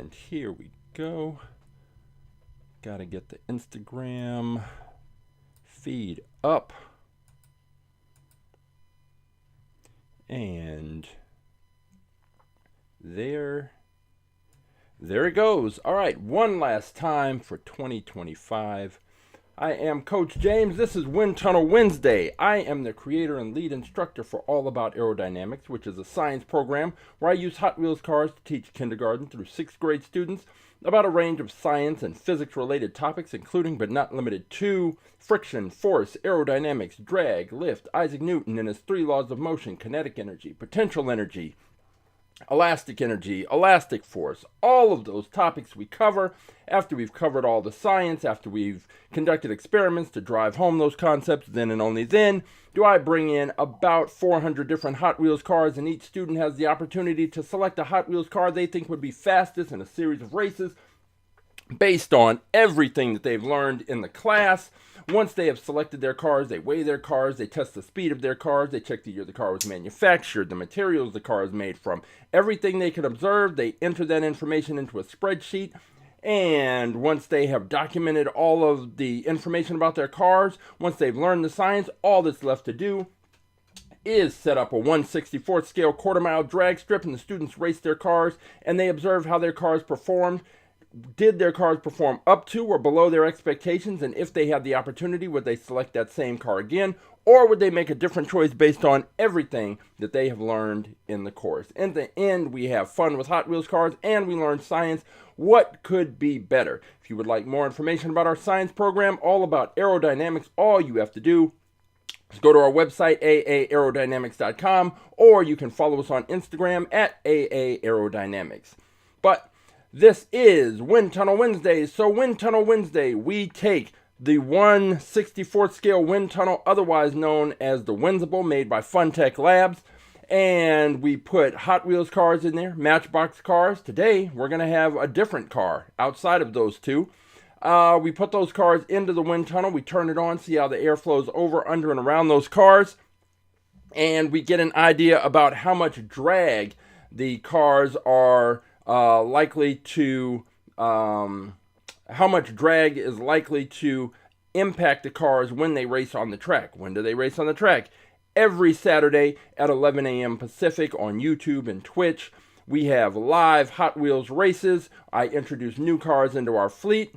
And here we go. Gotta get the Instagram feed up. And there it goes. All right, one last time for 2025. I am Coach James. This is Wind Tunnel Wednesday. I am the creator and lead instructor for All About Aerodynamics, which is a science program where I use Hot Wheels cars to teach kindergarten through 6th grade students about a range of science and physics-related topics, including but not limited to friction, force, aerodynamics, drag, lift, Isaac Newton and his 3 laws of motion, kinetic energy, potential energy, elastic energy, elastic force. All of those topics we cover after we've covered all the science, after we've conducted experiments to drive home those concepts. Then and only then do I bring in about 400 different Hot Wheels cars, and each student has the opportunity to select a Hot Wheels car they think would be fastest in a series of races based on everything that they've learned in the class. Once they have selected their cars, they weigh their cars, they test the speed of their cars, they check the year the car was manufactured, the materials the car is made from, everything they can observe. They enter that information into a spreadsheet, and once they have documented all of the information about their cars, once they've learned the science, all that's left to do is set up a 1/64th scale quarter-mile drag strip, and the students race their cars, and they observe how their cars performed. Did their cars perform up to or below their expectations? And if they had the opportunity, would they select that same car again? Or would they make a different choice based on everything that they have learned in the course? In the end, we have fun with Hot Wheels cars and we learn science. What could be better? If you would like more information about our science program, all about aerodynamics, all you have to do is go to our website, aerodynamics.com, or you can follow us on Instagram at aerodynamics. But this is Wind Tunnel Wednesday. So Wind Tunnel Wednesday, we take the 1/64th scale wind tunnel, otherwise known as the Windsible, made by Funtech Labs, and we put Hot Wheels cars in there, Matchbox cars. Today, we're going to have a different car outside of those two. We put those cars into the wind tunnel. We turn it on, see how the air flows over, under, and around those cars, and we get an idea about how much drag the cars are likely to, how much drag is likely to impact the cars when they race on the track. When do they race on the track? Every Saturday at 11 a.m. Pacific on YouTube and Twitch. We have live Hot Wheels races. I introduce new cars into our fleet.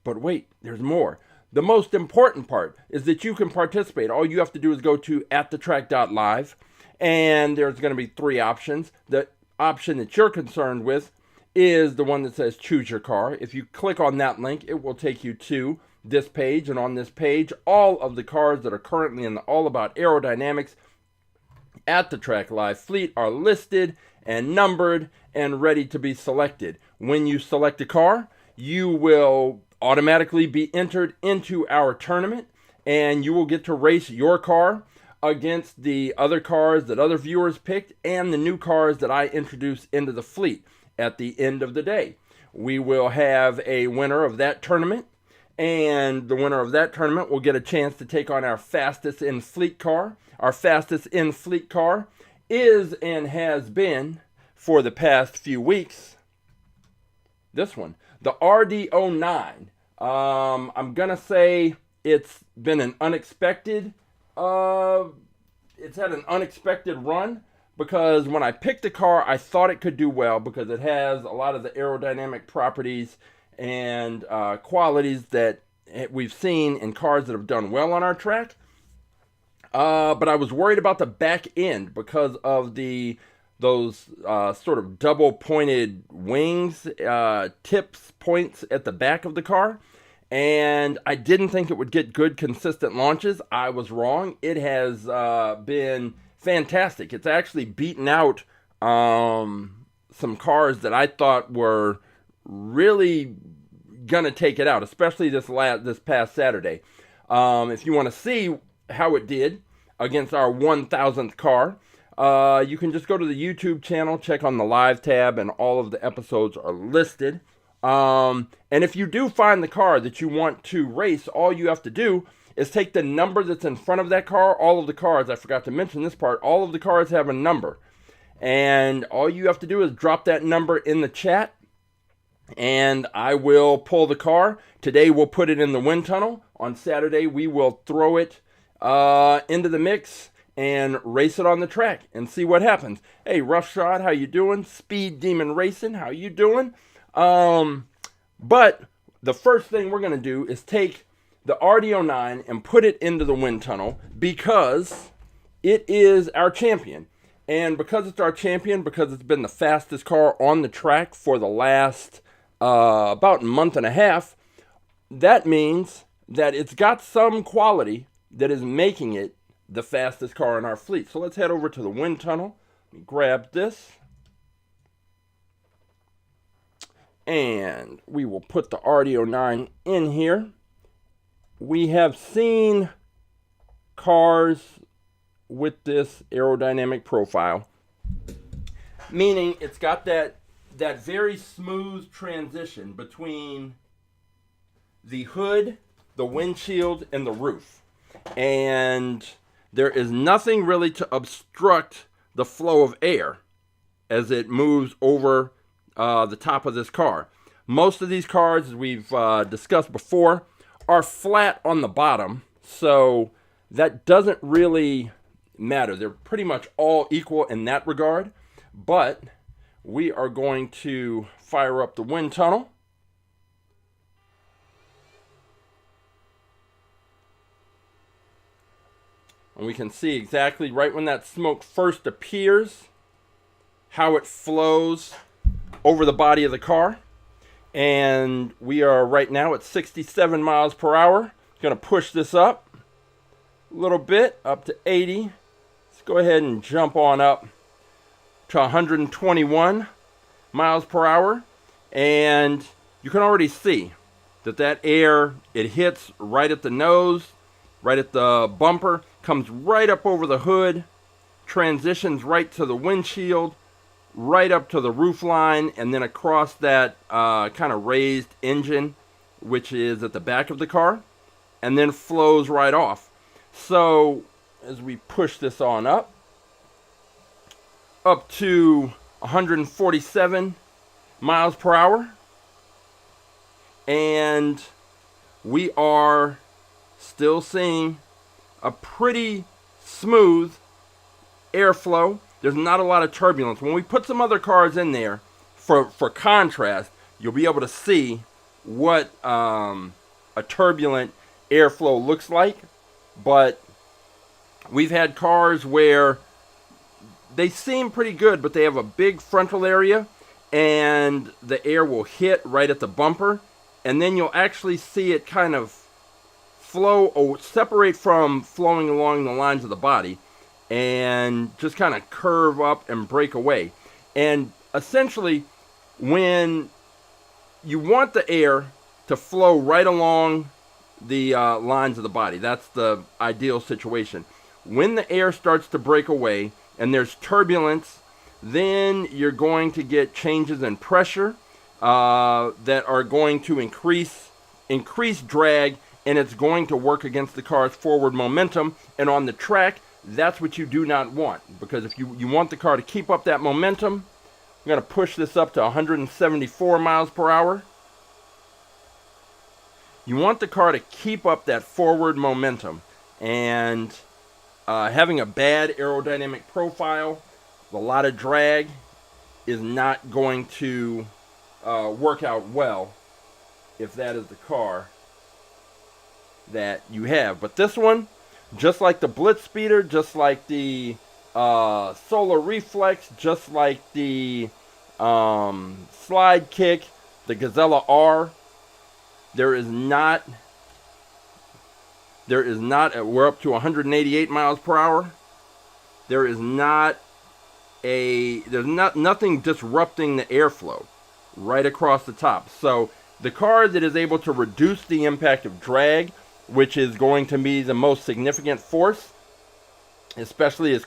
But wait, there's more. The most important part is that you can participate. All you have to do is go to AtTheTrack.live, and there's going to be 3 options. The option that you're concerned with is the one that says choose your car. If you click on that link, it will take you to this page, and on this page, all of the cars that are currently in the All About Aerodynamics at the Track Live fleet are listed and numbered and ready to be selected. When you select a car, you will automatically be entered into our tournament, and you will get to race your car against the other cars that other viewers picked and the new cars that I introduce into the fleet. At the end of the day, we will have a winner of that tournament, and the winner of that tournament will get a chance to take on our fastest in fleet car. Our fastest in fleet car is and has been for the past few weeks this one, the RD09. I'm gonna say it's been an unexpected it's had an unexpected run, because when I picked the car, I thought it could do well because it has a lot of the aerodynamic properties and qualities that we've seen in cars that have done well on our track. But I was worried about the back end because of those sort of double pointed wings, tips, points at the back of the car. And I didn't think it would get good, consistent launches. I was wrong. It has been fantastic. It's actually beaten out some cars that I thought were really gonna take it out, especially this past Saturday. If you want to see how it did against our 1,000th car, you can just go to the YouTube channel, check on the live tab, and all of the episodes are listed. And if you do find the car that you want to race, all you have to do is take the number that's in front of that car. All of the cars, I forgot to mention this part, all of the cars have a number. And all you have to do is drop that number in the chat, and I will pull the car. Today we'll put it in the wind tunnel. On Saturday we will throw it into the mix and race it on the track and see what happens. Hey, Rough Shot, how you doing? Speed Demon Racing, how you doing? But the first thing we're going to do is take the RD09 and put it into the wind tunnel because it is our champion. And because it's our champion, because it's been the fastest car on the track for the last about a month and a half, that means that it's got some quality that is making it the fastest car in our fleet. So let's head over to the wind tunnel. Let me grab this. And we will put the RD09 in here. We have seen cars with this aerodynamic profile, meaning it's got that very smooth transition between the hood, the windshield, and the roof. And there is nothing really to obstruct the flow of air as it moves over the top of this car. Most of these cars, as we've discussed before, are flat on the bottom, so that doesn't really matter. They're pretty much all equal in that regard, but we are going to fire up the wind tunnel. And we can see exactly right when that smoke first appears, how it flows over the body of the car. And we are right now at 67 miles per hour. Going to push this up a little bit, up to 80. Let's go ahead and jump on up to 121 miles per hour. And you can already see that air, it hits right at the nose, right at the bumper, comes right up over the hood, transitions right to the windshield, right up to the roof line, and then across that kind of raised engine, which is at the back of the car, and then flows right off. So as we push this on up to 147 miles per hour, and we are still seeing a pretty smooth airflow. There's not a lot of turbulence. When we put some other cars in there for contrast, you'll be able to see what a turbulent airflow looks like. But we've had cars where they seem pretty good, but they have a big frontal area and the air will hit right at the bumper, and then you'll actually see it kind of flow or separate from flowing along the lines of the body and just kind of curve up and break away. And essentially, when you want the air to flow right along the lines of the body, that's the ideal situation. When the air starts to break away and there's turbulence, then you're going to get changes in pressure that are going to increase drag, and it's going to work against the car's forward momentum. And on the track, that's what you do not want, because if you want the car to keep up that momentum, I'm going to push this up to 174 miles per hour. You want the car to keep up that forward momentum, and having a bad aerodynamic profile, a lot of drag, is not going to work out well if that is the car that you have. But this one, just like the Blitz Speeder, just like the Solar Reflex, just like the Slide Kick, the Gazella R, we're up to 188 miles per hour. There's nothing disrupting the airflow right across the top. So the car that is able to reduce the impact of drag, which is going to be the most significant force, especially as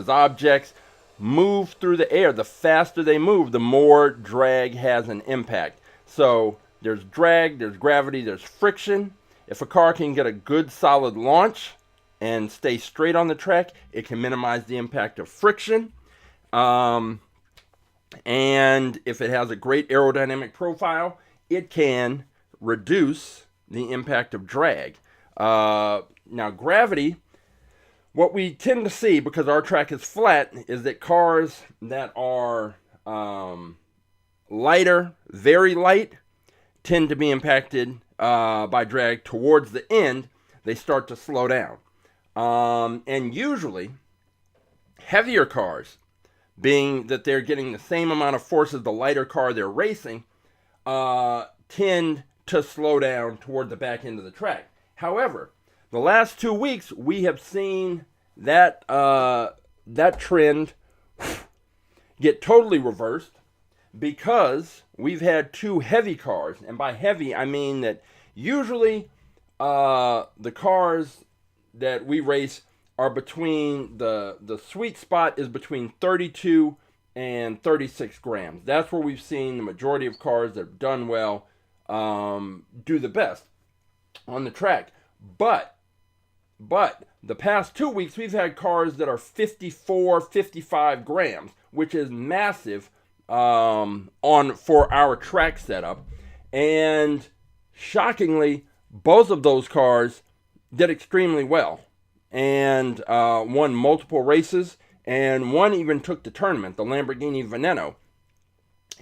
objects move through the air. The faster they move, the more drag has an impact. So there's drag, there's gravity, there's friction. If a car can get a good solid launch and stay straight on the track, it can minimize the impact of friction. And And if it has a great aerodynamic profile, it can reduce the impact of drag. Now, gravity, what we tend to see, because our track is flat, is that cars that are lighter, very light, tend to be impacted by drag. Towards the end, they start to slow down. And usually, heavier cars, being that they're getting the same amount of force as the lighter car they're racing, tend to slow down toward the back end of the track. However, the last 2 weeks, we have seen that trend get totally reversed, because we've had two heavy cars. And by heavy, I mean that usually the cars that we race are between, the sweet spot is between 32 and 36 grams. That's where we've seen the majority of cars that have done well do the best on the track. But the past 2 weeks, we've had cars that are 54, 55 grams, which is massive for our track setup. And shockingly, both of those cars did extremely well and won multiple races, and one even took the tournament, the Lamborghini Veneno.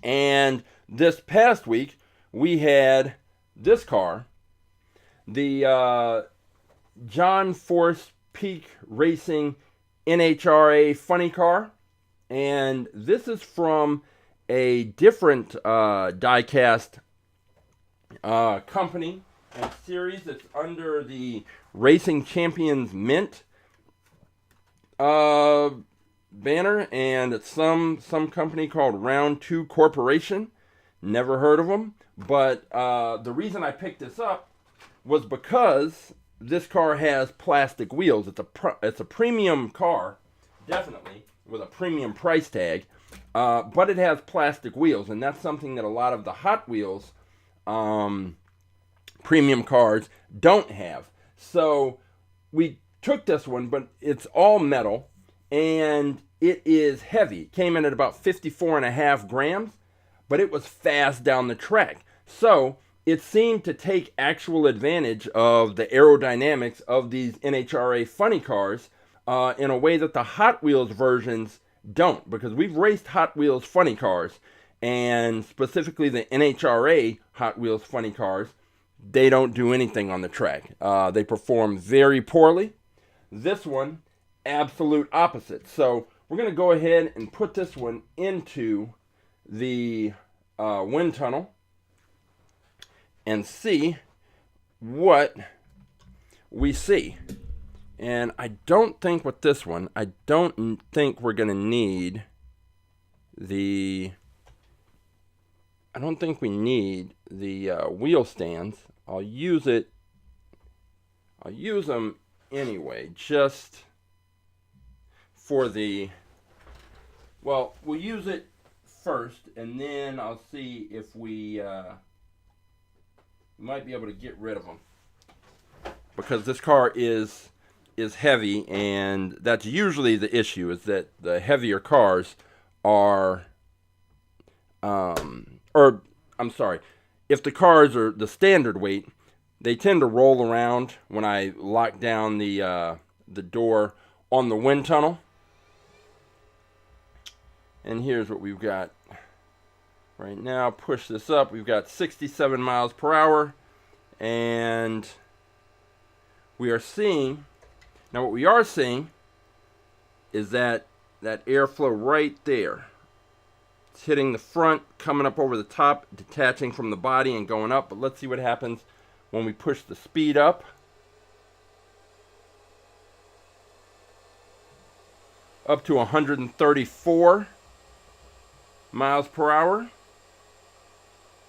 And this past week, we had this car, the John Force Peak Racing NHRA funny car. And this is from a different diecast company and series that's under the Racing Champions Mint banner, and it's some company called Round 2 Corporation. Never heard of them, but the reason I picked this up was because this car has plastic wheels. It's a premium car, definitely, with a premium price tag, but it has plastic wheels, and that's something that a lot of the Hot Wheels premium cars don't have. So we took this one, but it's all metal, and it is heavy. It came in at about 54.5 grams, but it was fast down the track. So it seemed to take actual advantage of the aerodynamics of these NHRA funny cars in a way that the Hot Wheels versions don't, because we've raced Hot Wheels funny cars, and specifically the NHRA Hot Wheels funny cars, they don't do anything on the track. They perform very poorly. This one, absolute opposite. So we're going to go ahead and put this one into the wind tunnel and see what we see. And I don't think with this one, I don't think we're going to need I don't think we need the wheel stands. I'll use them anyway, just for we'll use it first, and then I'll see if we might be able to get rid of them, because this car is heavy, and that's usually the issue, is that the heavier cars are if the cars are the standard weight, they tend to roll around when I lock down the door on the wind tunnel. And here's what we've got right now. Push this up. We've got 67 miles per hour, and we are seeing, now what we are seeing is that airflow right there. It's hitting the front, coming up over the top, detaching from the body and going up. But let's see what happens when we push the speed up. Up to 134 miles per hour.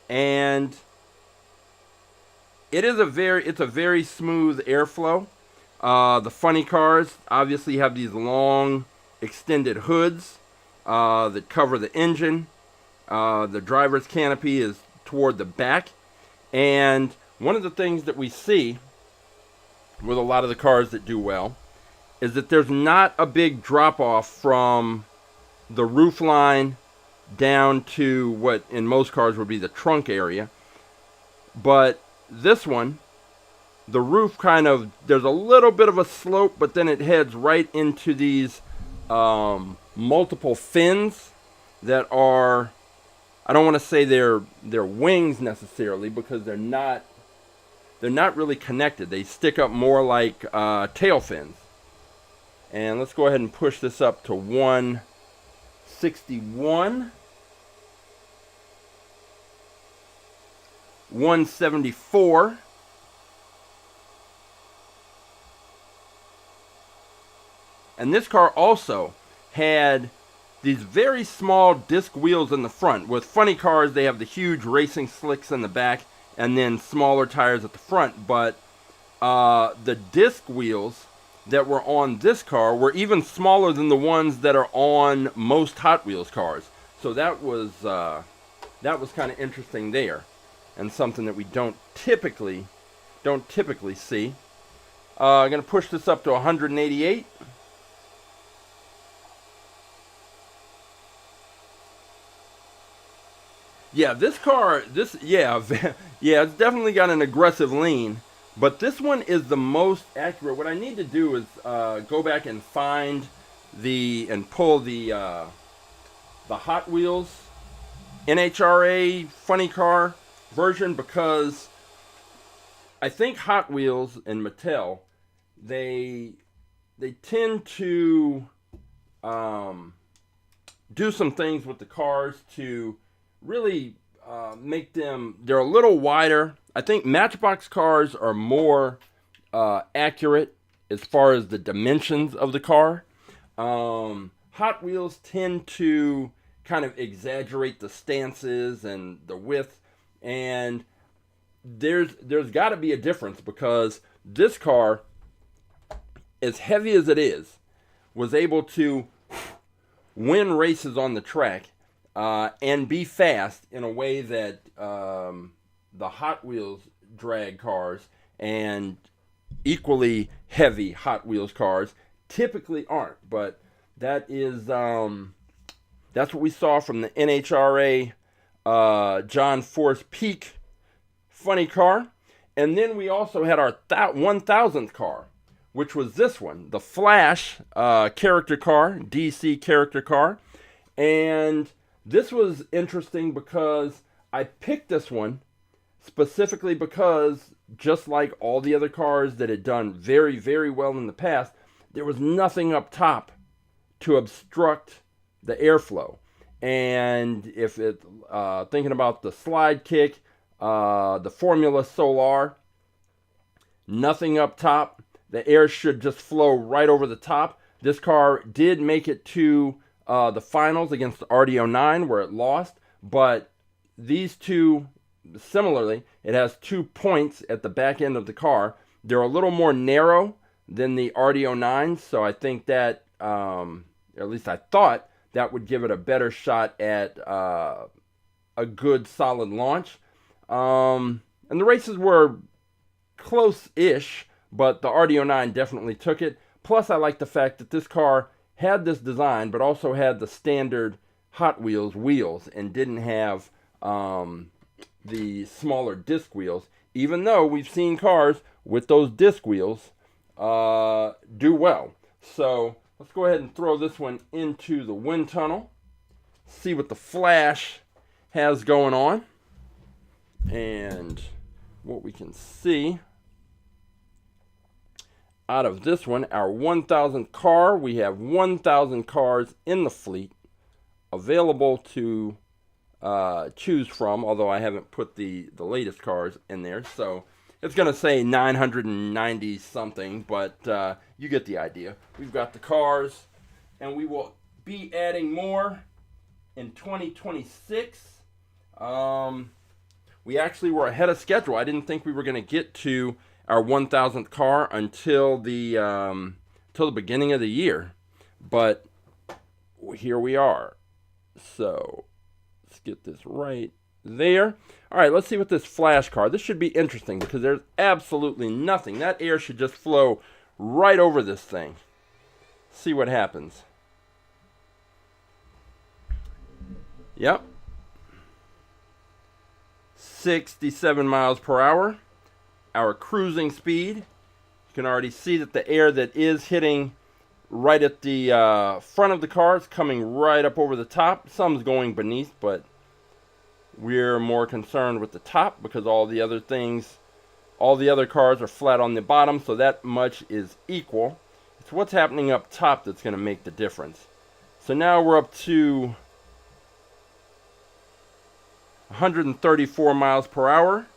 And it's a very smooth airflow. The funny cars obviously have these long extended hoods that cover the engine. The driver's canopy is toward the back. And one of the things that we see with a lot of the cars that do well is that there's not a big drop off from the roof line down to what in most cars would be the trunk area. But this one, the roof there's a little bit of a slope, but then it heads right into these multiple fins that are, I don't want to say they're wings necessarily, because they're not really connected. They stick up more like tail fins. And let's go ahead and push this up to 161. 174. And this car also had these very small disc wheels in the front. With funny cars, they have the huge racing slicks in the back and then smaller tires at the front. But the disc wheels that were on this car were even smaller than the ones that are on most Hot Wheels cars. So that was kind of interesting there, and something that we don't typically see. I'm going to push this up to 188. Yeah, this car, yeah, it's definitely got an aggressive lean, but this one is the most accurate. What I need to do is go back and find and pull the Hot Wheels NHRA funny car version, because I think Hot Wheels and Mattel, they tend to do some things with the cars to really make them, they're a little wider. I think Matchbox cars are more accurate as far as the dimensions of the car. Hot Wheels tend to kind of exaggerate the stances and the width, and there's got to be a difference, because this car, as heavy as it is, was able to win races on the track and be fast in a way that the Hot Wheels drag cars and equally heavy Hot Wheels cars typically aren't. But that is that's what we saw from the NHRA John Force Peak funny car. And then we also had our 1000th car, which was this one, the Flash character car, DC character car. And this was interesting because I picked this one specifically because, just like all the other cars that had done very, very well in the past, there was nothing up top to obstruct the airflow. And if it, thinking about the slide kick, the Formula Solar, nothing up top. The air should just flow right over the top. This car did make it to the finals against the RD09, where it lost. But these two, similarly, it has 2 points at the back end of the car. They're a little more narrow than the RD09, so I think that, at least I thought, that would give it a better shot at a good, solid launch. And the races were close-ish, but the RD09 definitely took it. Plus, I like the fact that this car had this design, but also had the standard Hot Wheels wheels and didn't have the smaller disc wheels, even though we've seen cars with those disc wheels do well. So let's go ahead and throw this one into the wind tunnel, see what the Flash has going on, and what we can see out of this one, our 1000th car. We have 1000 cars in the fleet available to choose from, although I haven't put the latest cars in there, so it's going to say 990 something, but you get the idea. We've got the cars, and we will be adding more in 2026. We actually were ahead of schedule. I didn't think we were going to get to our 1000th car until the beginning of the year, but here we are. So let's get this right there. All right, let's see what this Flash car. This should be interesting because there's absolutely nothing. That air should just flow right over this thing. See what happens. Yep. 67 miles per hour. Our cruising speed. You can already see that the air that is hitting right at the front of the car is coming right up over the top. Some's going beneath, but we're more concerned with the top because all the other cars are flat on the bottom, so that much is equal. It's what's happening up top that's going to make the difference. So now we're up to 134 miles per hour.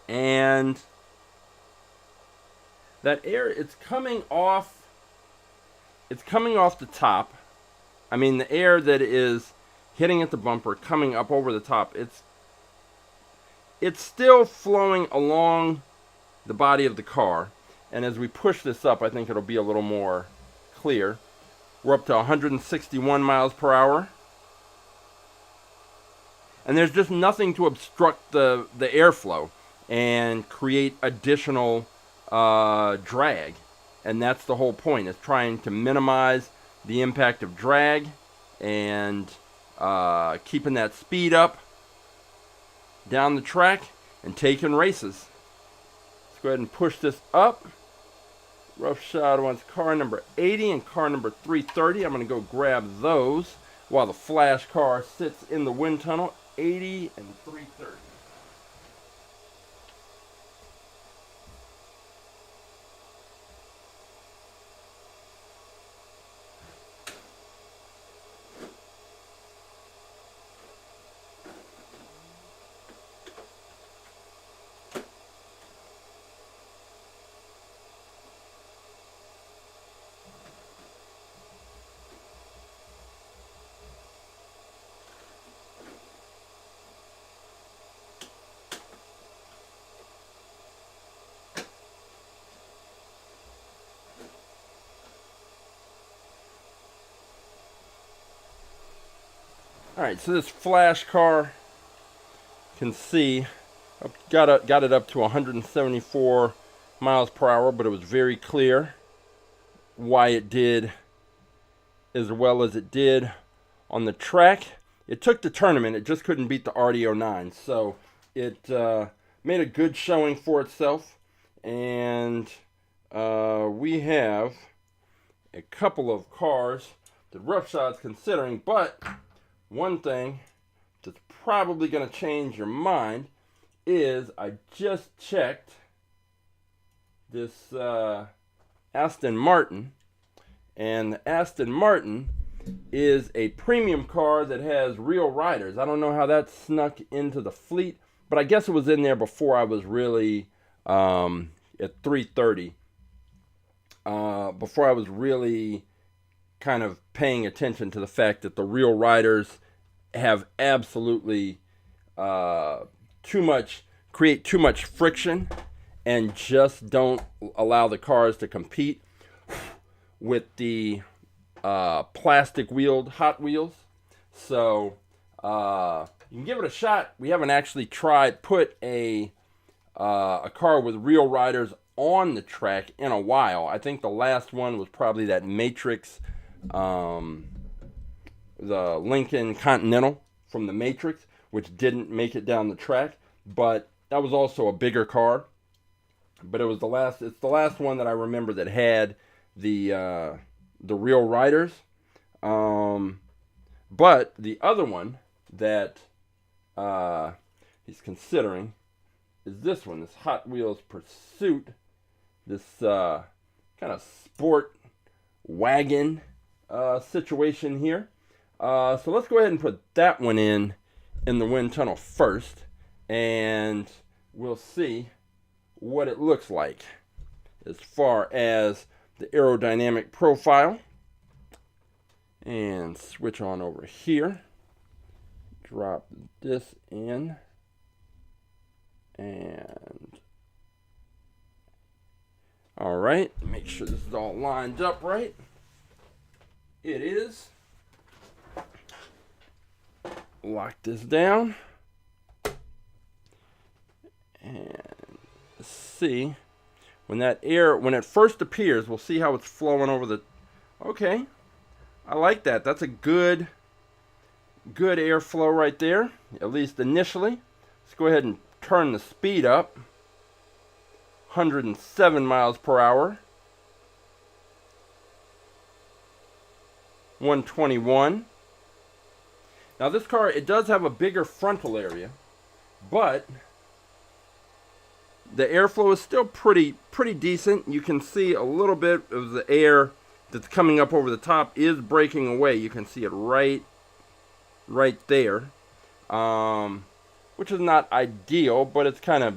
And that air, it's coming off the top. I mean, the air that is hitting at the bumper, coming up over the top, it's still flowing along the body of the car. And as we push this up, I think it'll be a little more clear. We're up to 161 miles per hour. And there's just nothing to obstruct the airflow and create additional drag. And that's the whole point, is trying to minimize the impact of drag and keeping that speed up down the track and taking races. Let's go ahead and push this up. Rough shot wants car number 80 and car number 330. I'm going to go grab those while the flash car sits in the wind tunnel. 80 and 330. All right, so this flash car, can see, got it up to 174 miles per hour, but it was very clear why it did as well as it did on the track. It took the tournament, it just couldn't beat the RD09, so it made a good showing for itself, and we have a couple of cars that Roughshode's considering, but one thing that's probably going to change your mind is I just checked this Aston Martin, and the Aston Martin is a premium car that has real riders. I don't know how that snuck into the fleet, but I guess it was in there before I was really at 330. Before I was really kind of paying attention to the fact that the real riders have absolutely create too much friction and just don't allow the cars to compete with the plastic wheeled Hot Wheels. So you can give it a shot. We haven't actually put a car with real riders on the track in a while. I think the last one was probably that Matrix, the Lincoln Continental from the Matrix, which didn't make it down the track, but that was also a bigger car. But it's the last one that I remember that had the real riders. But the other one that he's considering is this one, this Hot Wheels Pursuit, this kind of sport wagon situation here. So let's go ahead and put that one in the wind tunnel first, and we'll see what it looks like as far as the aerodynamic profile. And switch on over here. Drop this in. And all right, make sure this is all lined up right. It is. Lock this down. And see when it first appears, we'll see how it's flowing over the. Okay, I like that. That's a good good airflow right there, at least initially. Let's go ahead and turn the speed up. 107 miles per hour. 121. Now this car, it does have a bigger frontal area, but the airflow is still pretty decent. You can see a little bit of the air that's coming up over the top is breaking away. You can see it right there, which is not ideal, but it's kind of,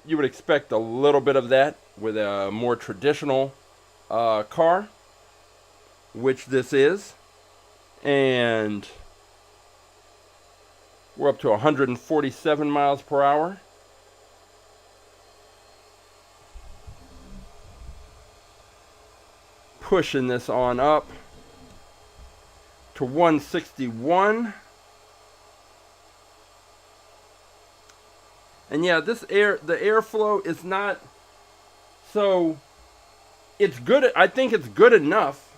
you would expect a little bit of that with a more traditional car, which this is. And we're up to 147 miles per hour. Pushing this on up to 161. And yeah, the airflow is not, so it's good. I think it's good enough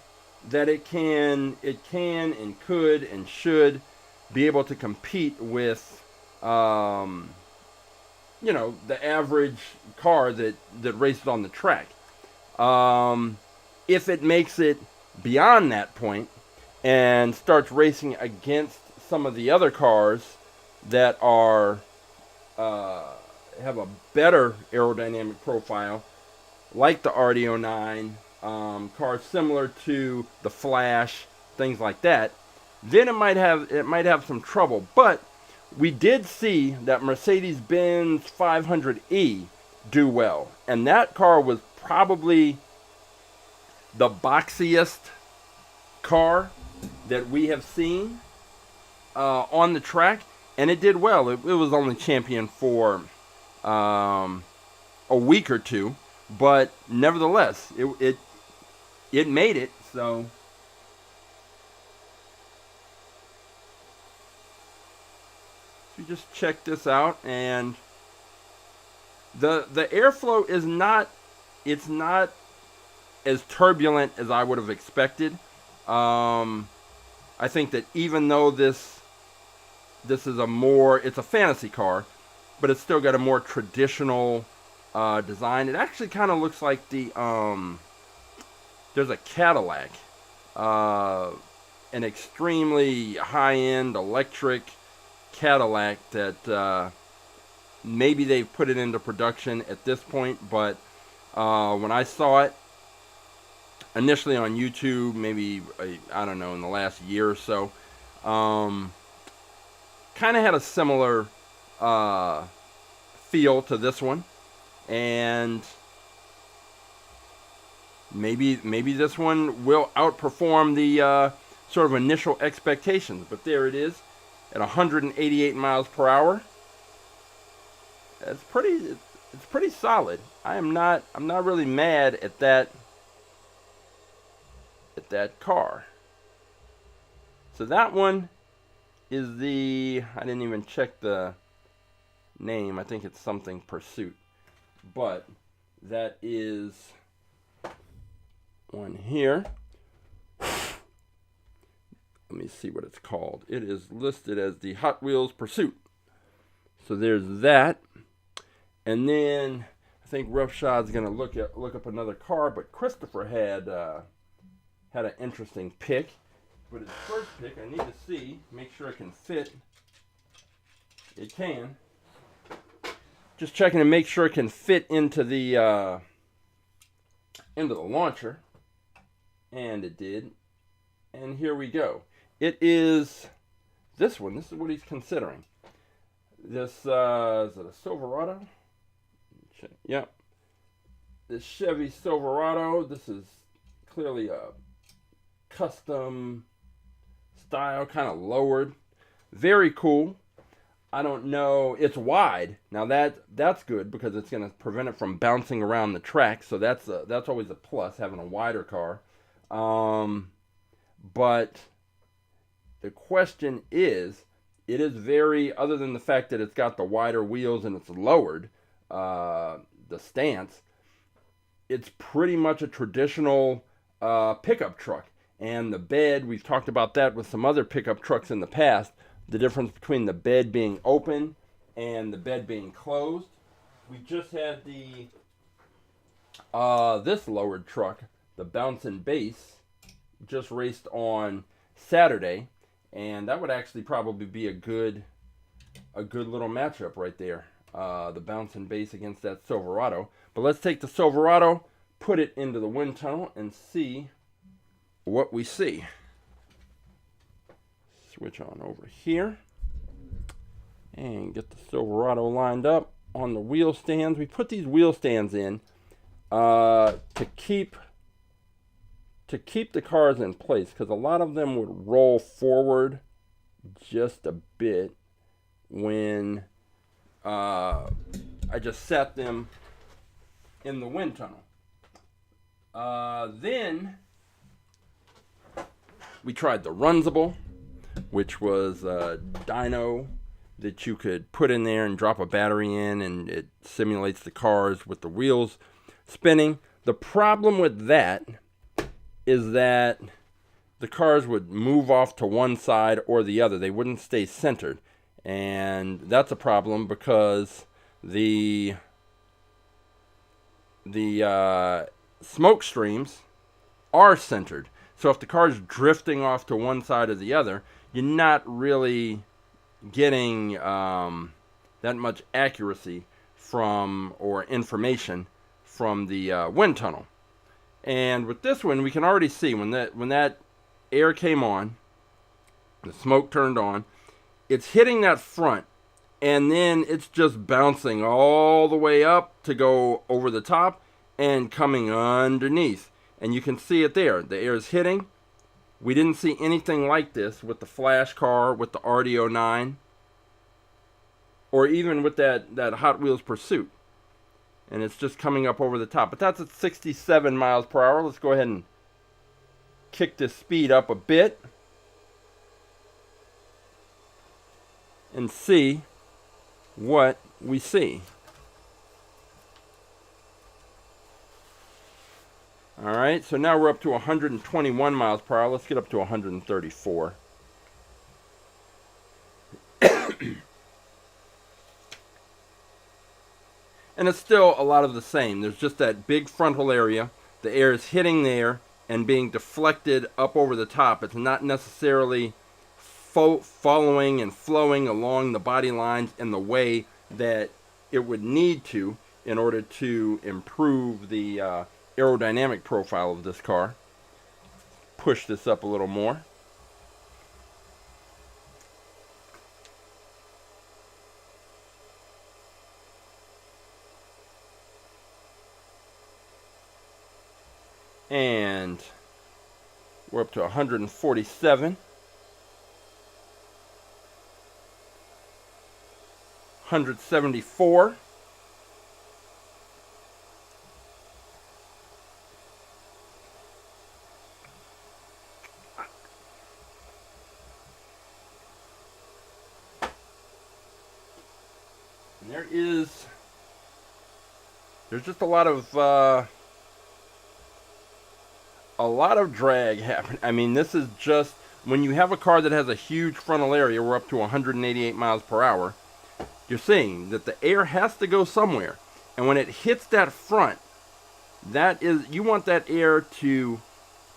that it can and could and should be able to compete with, the average car that races on the track. If it makes it beyond that point and starts racing against some of the other cars that are have a better aerodynamic profile, like the RD09, cars similar to the Flash, things like that, then it might have some trouble. But we did see that Mercedes-Benz 500e do well, and that car was probably the boxiest car that we have seen on the track, and it did well. It was only champion for a week or two, but nevertheless, it made it. So you just check this out, and the airflow is not, it's not as turbulent as I would have expected. I think that even though this is it's a fantasy car, but it's still got a more traditional design. It actually kind of looks like there's a Cadillac, an extremely high-end electric Cadillac that maybe they've put it into production at this point, but when I saw it initially on YouTube, maybe, I don't know, in the last year or so, kind of had a similar feel to this one, and maybe this one will outperform the sort of initial expectations. But there it is at 188 miles per hour. It's pretty solid. I'm not really mad at that car. So that one is I didn't even check the name. I think it's something Pursuit. But that is one here. Let me see what it's called. It is listed as the Hot Wheels Pursuit. So there's that. And then I think Roughshode's going to look up another car, but Christopher had an interesting pick. But his first pick, I need to make sure it can fit. It can. Just checking to make sure it can fit into the launcher, and it did. And here we go. It is this one. This is what he's considering. This is it a Silverado? Yep. This Chevy Silverado. This is clearly a custom style, kind of lowered. Very cool. I don't know. It's wide. Now that's good because it's going to prevent it from bouncing around the track. So that's always a plus, having a wider car. But the question is, it is very, other than the fact that it's got the wider wheels and it's lowered, the stance, it's pretty much a traditional pickup truck. And the bed, we've talked about that with some other pickup trucks in the past, the difference between the bed being open and the bed being closed. We just had this lowered truck, the Bouncing Base, just raced on Saturday, and that would actually probably be a good little matchup right there. The Bouncing Base against that Silverado. But let's take the Silverado, put it into the wind tunnel, and see what we see. Switch on over here and get the Silverado lined up on the wheel stands. We put these wheel stands in to keep the cars in place, because a lot of them would roll forward just a bit when I just sat them in the wind tunnel. Then we tried the Windsible, which was a dyno that you could put in there and drop a battery in, and it simulates the cars with the wheels spinning. The problem with that is that the cars would move off to one side or the other. They wouldn't stay centered. And that's a problem because the smoke streams are centered. So if the car's drifting off to one side or the other, you're not really getting that much accuracy from or information from the wind tunnel. And with this one, we can already see when that air came on, the smoke turned on, it's hitting that front, and then it's just bouncing all the way up to go over the top and coming underneath. And you can see it there. The air is hitting. We didn't see anything like this with the Flash car, with the RD09, or even with that Hot Wheels Pursuit. And it's just coming up over the top. But that's at 67 miles per hour. Let's go ahead and kick this speed up a bit and see what we see. Alright, so now we're up to 121 miles per hour. Let's get up to 134. And it's still a lot of the same. There's just that big frontal area. The air is hitting there and being deflected up over the top. It's not necessarily following and flowing along the body lines in the way that it would need to in order to improve the aerodynamic profile of this car. Push this up a little more. And we're up to 147. 174. And there's just a lot of drag happening. I mean, this is just, when you have a car that has a huge frontal area, we're up to 188 miles per hour, you're seeing that the air has to go somewhere. And when it hits that front, you want that air to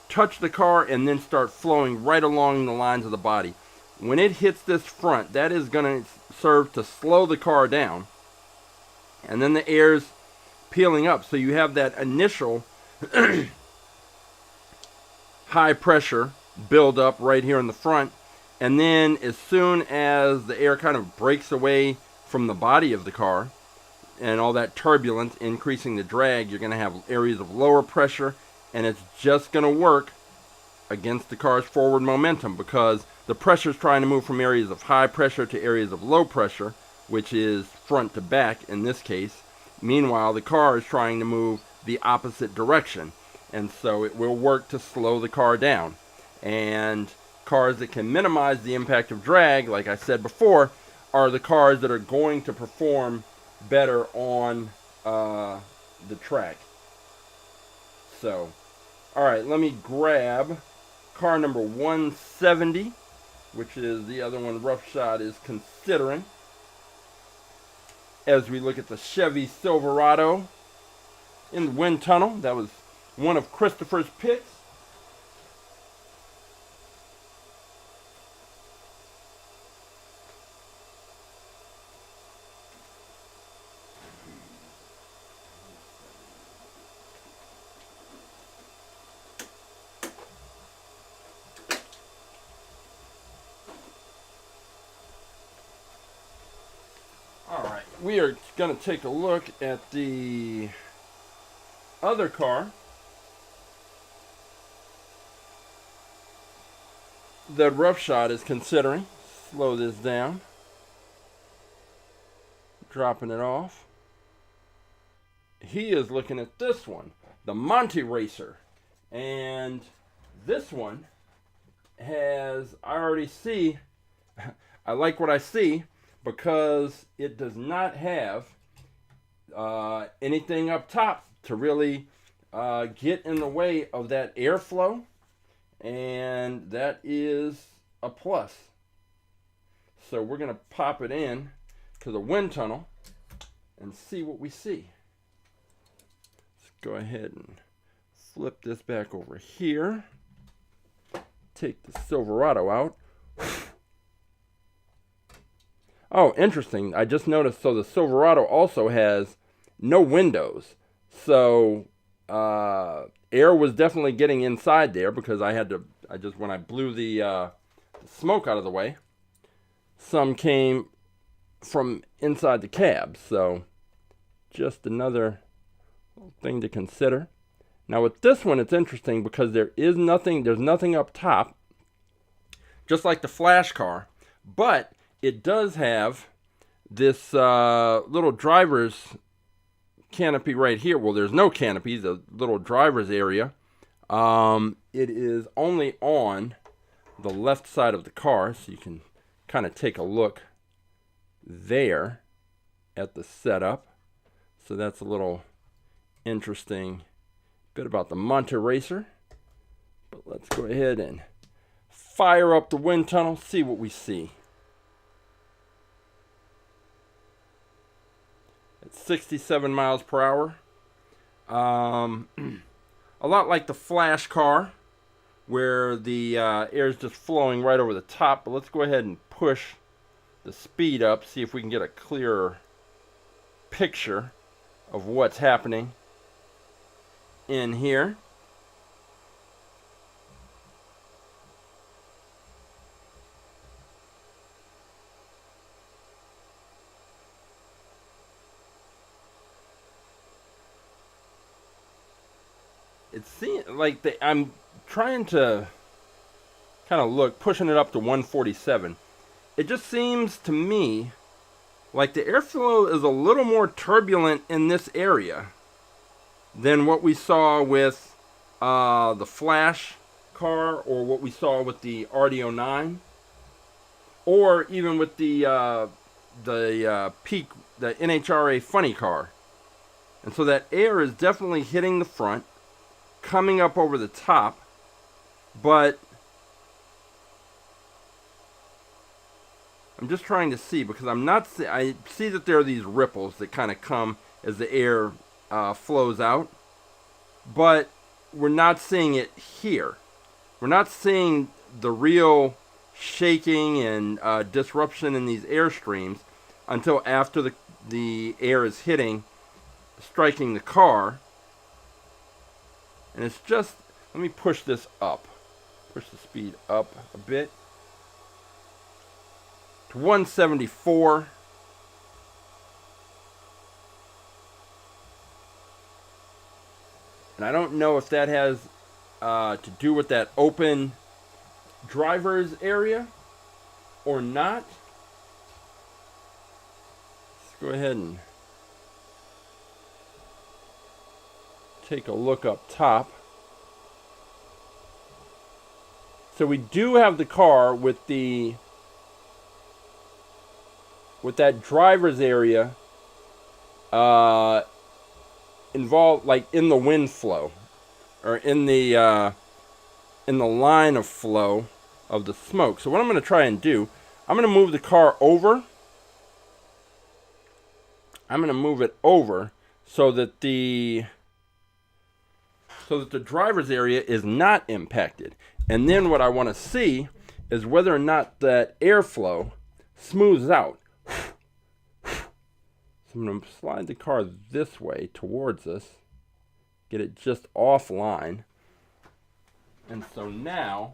touch the car and then start flowing right along the lines of the body. When it hits this front, that is going to serve to slow the car down. And then the air's peeling up. So you have that initial high pressure build up right here in the front. And then as soon as the air kind of breaks away from the body of the car and all that turbulence increasing the drag, you're going to have areas of lower pressure, and it's just going to work against the car's forward momentum because the pressure is trying to move from areas of high pressure to areas of low pressure, which is front to back in this case. Meanwhile, the car is trying to move the opposite direction, and so it will work to slow the car down. And cars that can minimize the impact of drag, like I said before, are the cars that are going to perform better on the track. So, alright, let me grab car number 170, which is the other one Roughshod is considering. As we look at the Chevy Silverado in the wind tunnel, that was one of Christopher's picks. Alright, we are going to take a look at the other car that Roughshod is considering. Slow this down. Dropping it off. He is looking at this one, the Monty Racer. And this one has, I already see, I like what I see, because it does not have anything up top to really get in the way of that airflow, and that is a plus. So we're going to pop it in to the wind tunnel and see what we see. Let's go ahead and flip this back over here. Take the Silverado out. Oh, interesting. I just noticed, so the Silverado also has no windows. So air was definitely getting inside there because when I blew the smoke out of the way, some came from inside the cab. So just another thing to consider. Now with this one, it's interesting because there's nothing up top, just like the Flash car, but it does have this little driver's canopy right here. Well, there's no canopy, the little driver's area. It is only on the left side of the car, so you can kind of take a look there at the setup. So that's a little interesting bit about the Monty Racer. But let's go ahead and fire up the wind tunnel, see what we see. At 67 miles per hour. A lot like the Flash car, where the air is just flowing right over the top. But let's go ahead and push the speed up, see if we can get a clearer picture of what's happening in here. It seems like I'm trying to kind of pushing it up to 147. It just seems to me like the airflow is a little more turbulent in this area than what we saw with the Flash car, or what we saw with the RD09, or even with the NHRA funny car. And so that air is definitely hitting the front, coming up over the top, but I'm just trying to see, because I see that there are these ripples that kind of come as the air flows out, but we're not seeing it here. We're not seeing the real shaking and disruption in these airstreams until after the air is striking the car. And it's just, let me push this up. Push the speed up a bit to 174. And I don't know if that has to do with that open driver's area or not. Let's go ahead and take a look up top. So we do have the car with that driver's area involved, like in the wind flow, or in the in the line of flow of the smoke. So what I'm going to try and do, I'm going to move the car over. I'm going to move it over so that the driver's area is not impacted. And then what I want to see is whether or not that airflow smooths out. So I'm going to slide the car this way towards us, get it just offline. And so now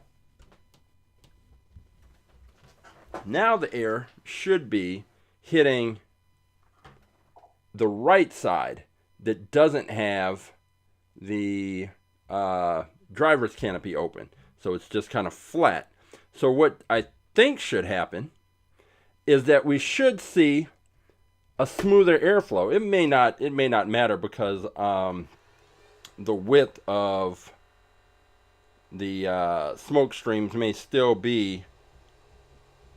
the air should be hitting the right side that doesn't have the driver's canopy open. So it's just kind of flat. So what I think should happen is that we should see a smoother airflow. It may not matter because the width of the smoke streams may still be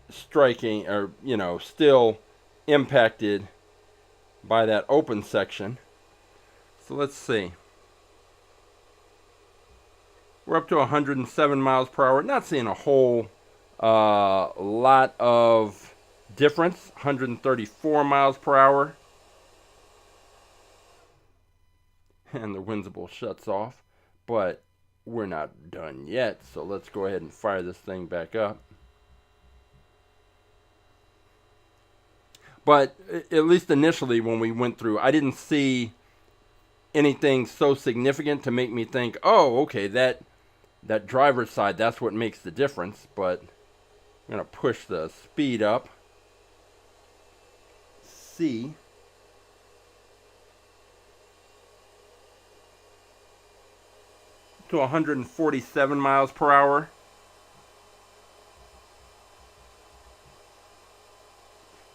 striking, or still impacted by that open section. So let's see. We're up to 107 miles per hour. Not seeing a whole lot of difference. 134 miles per hour. And the Windsible shuts off. But we're not done yet. So let's go ahead and fire this thing back up. But at least initially when we went through, I didn't see anything so significant to make me think, oh, okay, that driver's side, that's what makes the difference. But I'm going to push the speed up. See. To 147 miles per hour.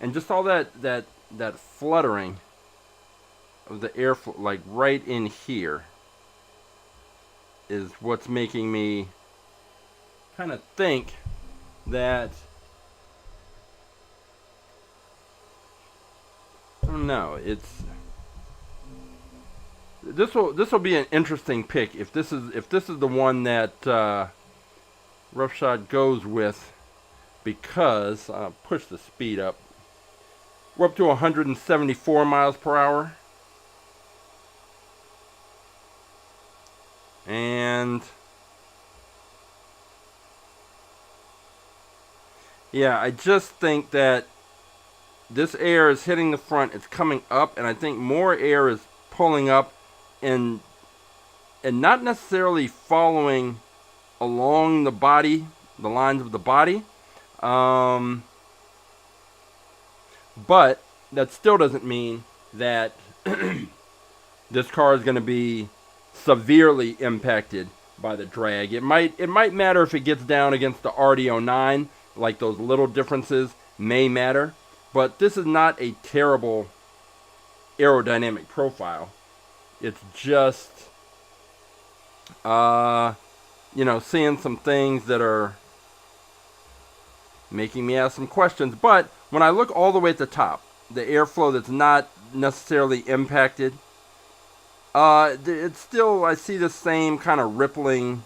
And just all that fluttering of the airflow, like right in here, is what's making me kind of think that, I don't know, this will be an interesting pick if this is the one that Roughshod goes with, because I'll push the speed up. We're up to 174 miles per hour. And yeah, I just think that this air is hitting the front, it's coming up, and I think more air is pulling up and not necessarily following along the body, the lines of the body. But that still doesn't mean that this car is going to be severely impacted by the drag. It might matter if it gets down against the RD09, like those little differences may matter. But this is not a terrible aerodynamic profile. It's just, seeing some things that are making me ask some questions. But when I look all the way at the top, the airflow that's not necessarily impacted, it's still, I see the same kind of rippling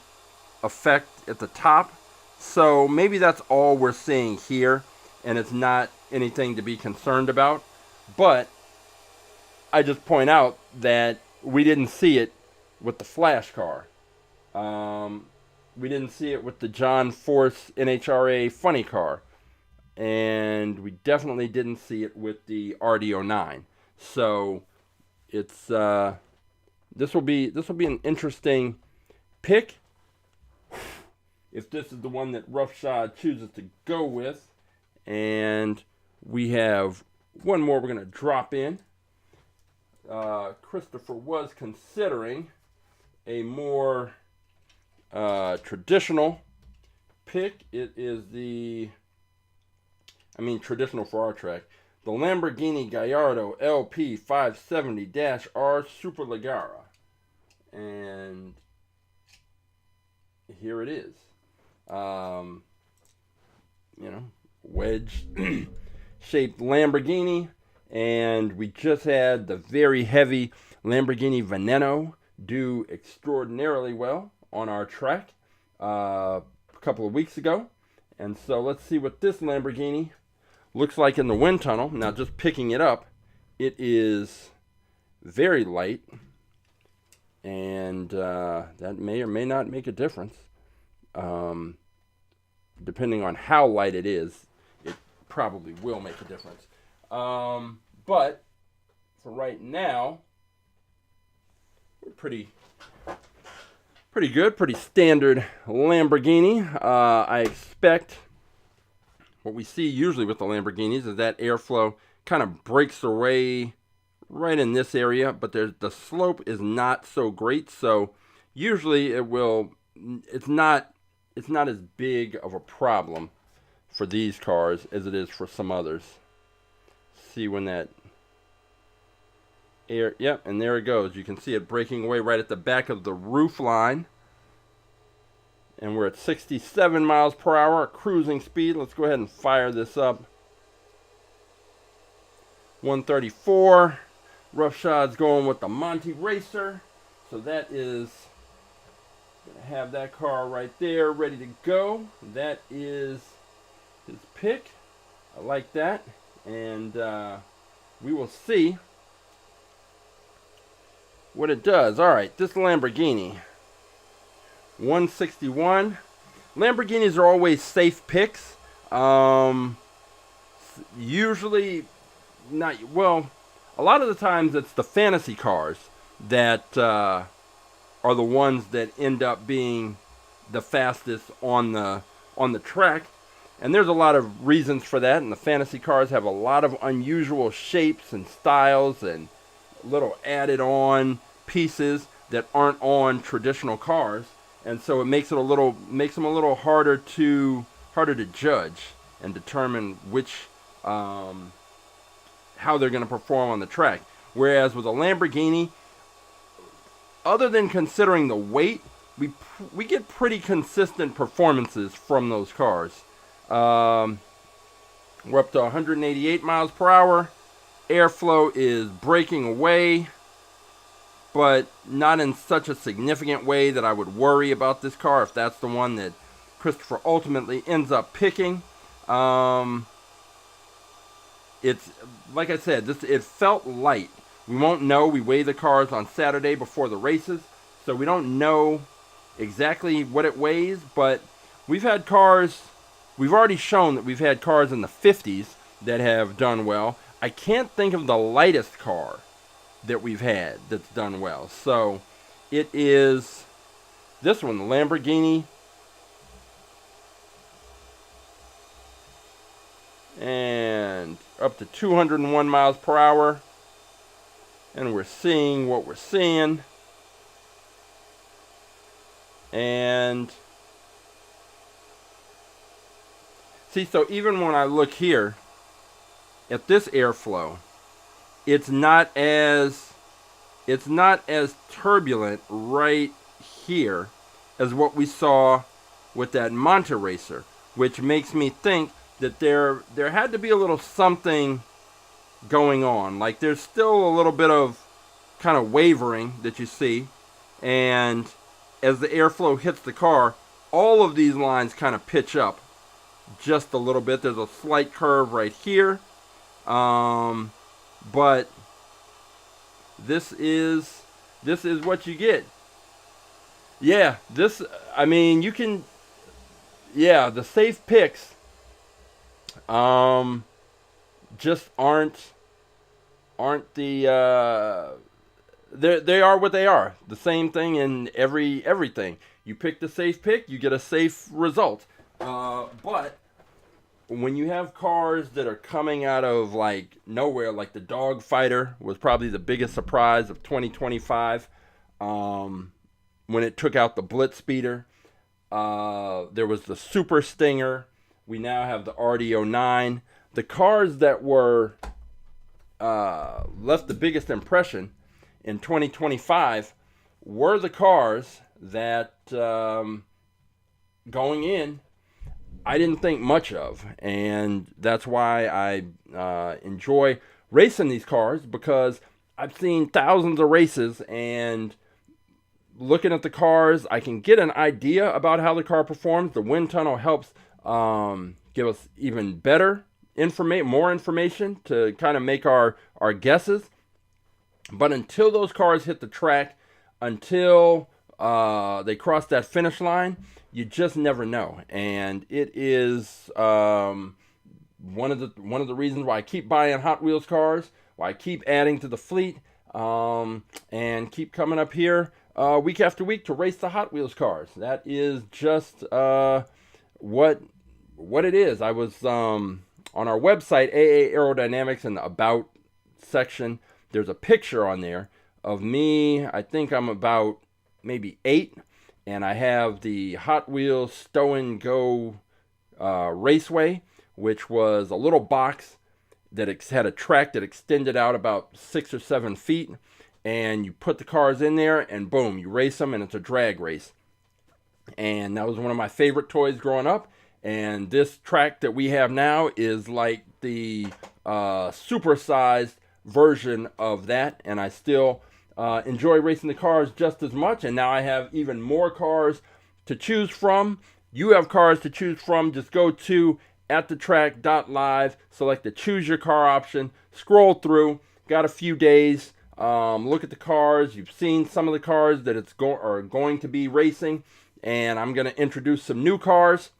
effect at the top. So maybe that's all we're seeing here, and it's not anything to be concerned about. But I just point out that we didn't see it with the Flash car. We didn't see it with the John Force NHRA funny car. And we definitely didn't see it with the RD09. So it's this will be an interesting pick if this is the one that Roughshod chooses to go with. And we have one more we're going to drop in. Christopher was considering a more traditional pick. It is traditional for our track, the Lamborghini Gallardo LP 570-R Superleggera. And here it is. Wedge shaped Lamborghini. And we just had the very heavy Lamborghini Veneno do extraordinarily well on our track. a couple of weeks ago. And so let's see what this Lamborghini looks like in the wind tunnel. Now, just picking it up, it is very light, and that may or may not make a difference. Depending on how light it is, it probably will make a difference. But for right now, we're pretty good, pretty standard Lamborghini. I expect what we see usually with the Lamborghinis is that airflow kind of breaks away right in this area, but the slope is not so great, so usually it's not as big of a problem for these cars as it is for some others. See when that air, yep, and there it goes. You can see it breaking away right at the back of the roof line. And we're at 67 miles per hour, cruising speed. Let's go ahead and fire this up. 134. Roughshode's going with the Monte Racer. So that is going to have that car right there ready to go. That is his pick. I like that. And we will see what it does. All right, this Lamborghini. 161. Lamborghinis are always safe picks. Usually not, well, a lot of the times it's the fantasy cars that are the ones that end up being the fastest on the track. And there's a lot of reasons for that, and the fantasy cars have a lot of unusual shapes and styles and little added on pieces that aren't on traditional cars. And so it makes them a little harder to judge and determine which how they're going to perform on the track. Whereas with a Lamborghini, other than considering the weight, we get pretty consistent performances from those cars. We're up to 188 miles per hour. Airflow is breaking away, but not in such a significant way that I would worry about this car if that's the one that Christopher ultimately ends up picking. It's, like I said, it felt light. We won't know. We weigh the cars on Saturday before the races, so we don't know exactly what it weighs, but we've already shown that we've had cars in the 50s that have done well. I can't think of the lightest car that we've had that's done well. So it is this one, the Lamborghini. And up to 201 miles per hour. And we're seeing what we're seeing. And see, so even when I look here at this airflow, it's not as turbulent right here as what we saw with that Monte Racer, which makes me think that there had to be a little something going on. Like there's still a little bit of kind of wavering that you see, and as the airflow hits the car, all of these lines kind of pitch up just a little bit. There's a slight curve right here. But this is what you get. Yeah, you can, yeah, the safe picks just aren't the they are what they are. The same thing in everything. You pick the safe pick, you get a safe result. But when you have cars that are coming out of like nowhere, like the Dogfighter was probably the biggest surprise of 2025, when it took out the Blitz Speeder. There was the Super Stinger. We now have the RD09. The cars that were left the biggest impression in 2025 were the cars that going in I didn't think much of, and that's why I enjoy racing these cars, because I've seen thousands of races, and looking at the cars, I can get an idea about how the car performs. The wind tunnel helps give us even better more information to kind of make our guesses. But until those cars hit the track, until they cross that finish line, you just never know. And it is one of the reasons why I keep buying Hot Wheels cars, why I keep adding to the fleet, and keep coming up here week after week to race the Hot Wheels cars. That is just what it is. I was on our website, Aerodynamics, in the About section. There's a picture on there of me. I think I'm about maybe 8, and I have the Hot Wheels Stow and Go Raceway, which was a little box that had a track that extended out about 6 or 7 feet, and you put the cars in there, and boom, you race them, and it's a drag race. And that was one of my favorite toys growing up. And this track that we have now is like the supersized version of that, and I still enjoy racing the cars just as much. And now I have even more cars to choose from. You have cars to choose from. Just go to AtTheTrack.live, select the choose your car option, scroll through, got a few days, look at the cars. You've seen some of the cars that are going to be racing, and I'm going to introduce some new cars.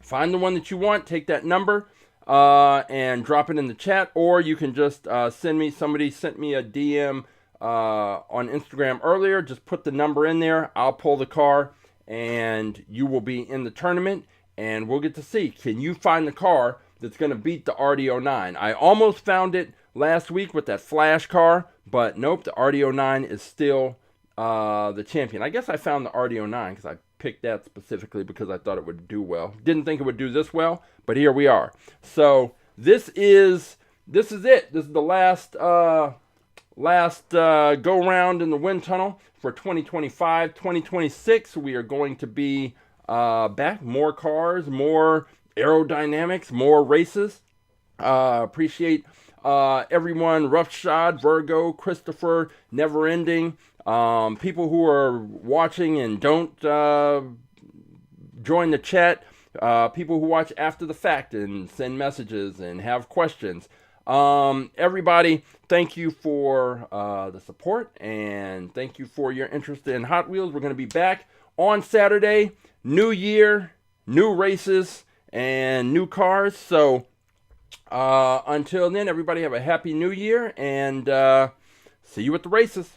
Find the one that you want, take that number, and drop it in the chat, or you can just somebody sent me a DM on Instagram earlier. Just put the number in there, I'll pull the car, and you will be in the tournament, and we'll get to see, can you find the car that's going to beat the RD09? I almost found it last week with that Flash car, but nope, the RD09 is still the champion. I guess I found the RD09 because I picked that specifically because I thought it would do well. Didn't think it would do this well, but here we are. So this is it. This is the last go round in the wind tunnel for 2025. 2026, we are going to be back. More cars, more aerodynamics, more races. Appreciate everyone, Roughshod, Virgo, Christopher, Neverending, people who are watching and don't join the chat, people who watch after the fact and send messages and have questions. Everybody, thank you for the support, and thank you for your interest in Hot Wheels. We're going to be back on Saturday. New year, new races, and new cars. So until then, everybody have a happy new year, and see you at the races.